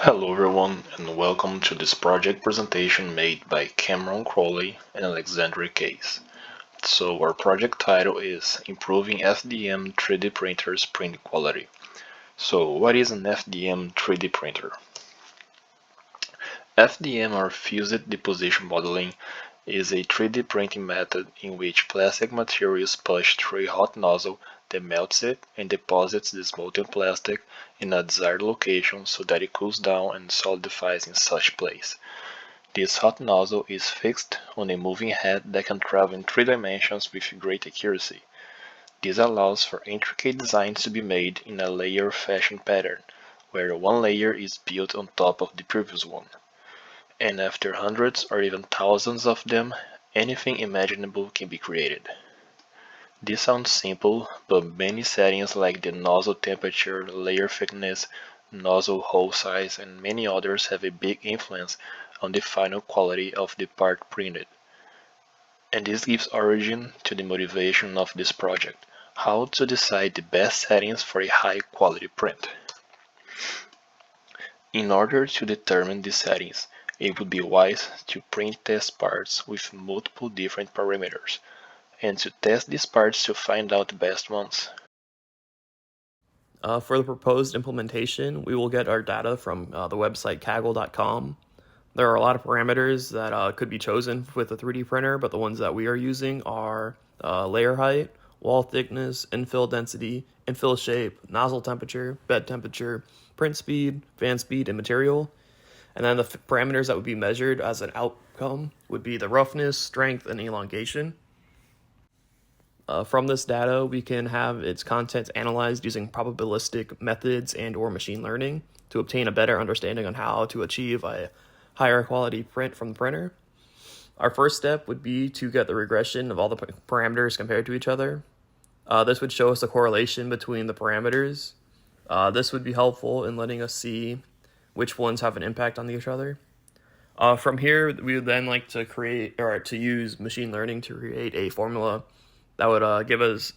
Hello everyone and welcome to this project presentation made by Cameron Crowley and Alexandra Case. So our project title is Improving FDM 3D Printers Print Quality. So what is an FDM 3D printer? FDM or Fused Deposition Modeling is a 3D printing method in which plastic material is pushed through a hot nozzle that melts it and deposits this molten plastic in a desired location so that it cools down and solidifies in such place. This hot nozzle is fixed on a moving head that can travel in 3 dimensions with great accuracy. This allows for intricate designs to be made in a layer fashion pattern, where one layer is built on top of the previous one. And after hundreds or even thousands of them, anything imaginable can be created. This sounds simple, but many settings like the nozzle temperature, layer thickness, nozzle hole size, and many others have a big influence on the final quality of the part printed. And this gives origin to the motivation of this project: how to decide the best settings for a high quality print. In order to determine these settings, it would be wise to print test parts with multiple different parameters, and to test these parts to find out the best ones. For the proposed implementation, we will get our data from the website kaggle.com. There are a lot of parameters that could be chosen with a 3D printer, but the ones that we are using are layer height, wall thickness, infill density, infill shape, nozzle temperature, bed temperature, print speed, fan speed, and material. And then the parameters that would be measured as an outcome would be the roughness, strength, and elongation. From this data, we can have its content analyzed using probabilistic methods and or machine learning to obtain a better understanding on how to achieve a higher quality print from the printer. Our first step would be to get the regression of all the parameters compared to each other. This would show us the correlation between the parameters. This would be helpful in letting us see which ones have an impact on each other. From here, we would then like to create or to use machine learning to create a formula that would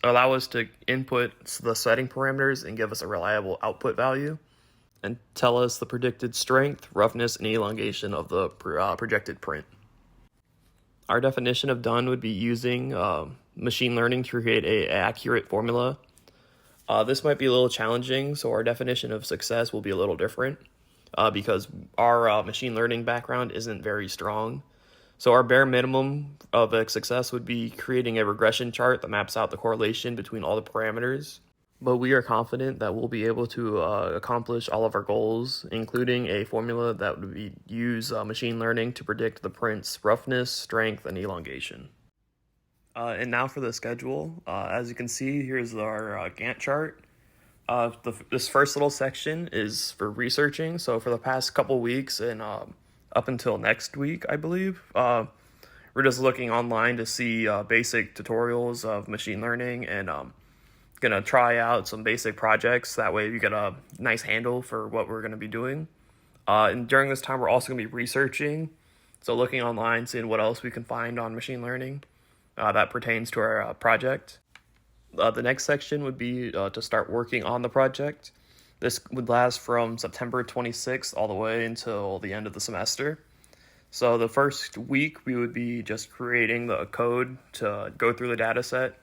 allow us to input the setting parameters and give us a reliable output value and tell us the predicted strength, roughness, and elongation of the projected print. Our definition of done would be using machine learning to create a accurate formula. This might be a little challenging, so our definition of success will be a little different because our machine learning background isn't very strong. So our bare minimum of a success would be creating a regression chart that maps out the correlation between all the parameters. But we are confident that we'll be able to accomplish all of our goals, including a formula that would use machine learning to predict the print's roughness, strength, and elongation. And now for the schedule. As you can see, here's our Gantt chart. This first little section is for researching. So for the past couple weeks and up until next week, I believe, we're just looking online to see basic tutorials of machine learning and gonna try out some basic projects. That way you get a nice handle for what we're gonna be doing. And during this time, we're also gonna be researching. So looking online, seeing what else we can find on machine learning that pertains to our project. The next section would be to start working on the project. This would last from September 26th all the way until the end of the semester. So the first week, we would be just creating the code to go through the data set.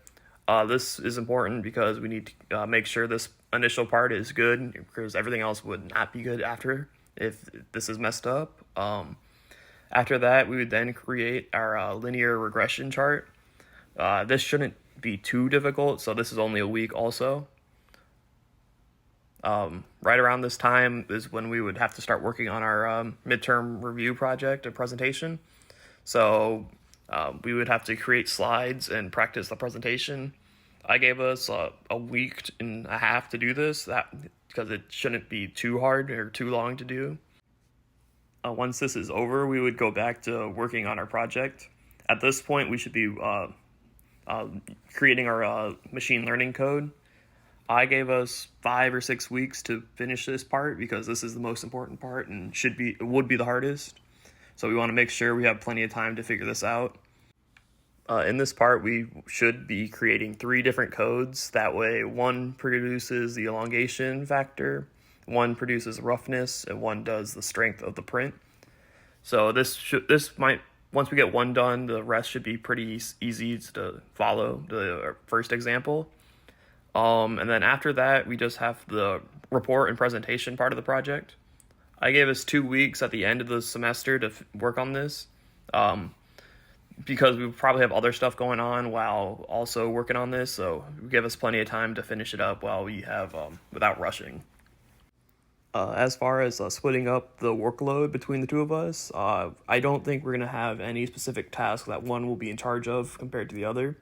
This is important because we need to make sure this initial part is good, because everything else would not be good after if this is messed up. After that, we would then create our linear regression chart. This shouldn't be too difficult, so this is only a week also. Right around this time is when we would have to start working on our midterm review project and presentation. So we would have to create slides and practice the presentation. I gave us a week and a half to do this, because it shouldn't be too hard or too long to do. Once this is over, we would go back to working on our project. At this point, we should be creating our machine learning code. I gave us 5 or 6 weeks to finish this part because this is the most important part and would be the hardest. So we want to make sure we have plenty of time to figure this out. In this part, we should be creating 3 different codes. That way, one produces the elongation factor, One produces roughness and one does the strength of the print. So once we get one done, the rest should be pretty easy to follow, the first example. And then after that, we just have the report and presentation part of the project. I gave us 2 weeks at the end of the semester to work on this, because we probably have other stuff going on while also working on this, so give us plenty of time to finish it up while we have, without rushing. As far as splitting up the workload between the two of us, I don't think we're going to have any specific task that one will be in charge of compared to the other.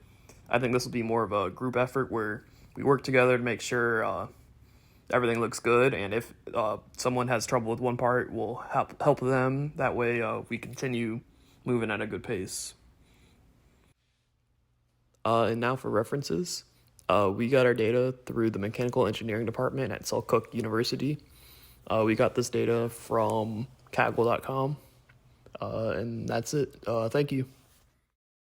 I think this will be more of a group effort where we work together to make sure everything looks good, and if someone has trouble with one part, we'll help them. That way we continue moving at a good pace. And now for references. We got our data through the mechanical engineering department at Selkirk University. We got this data from Kaggle.com, and that's it. Thank you.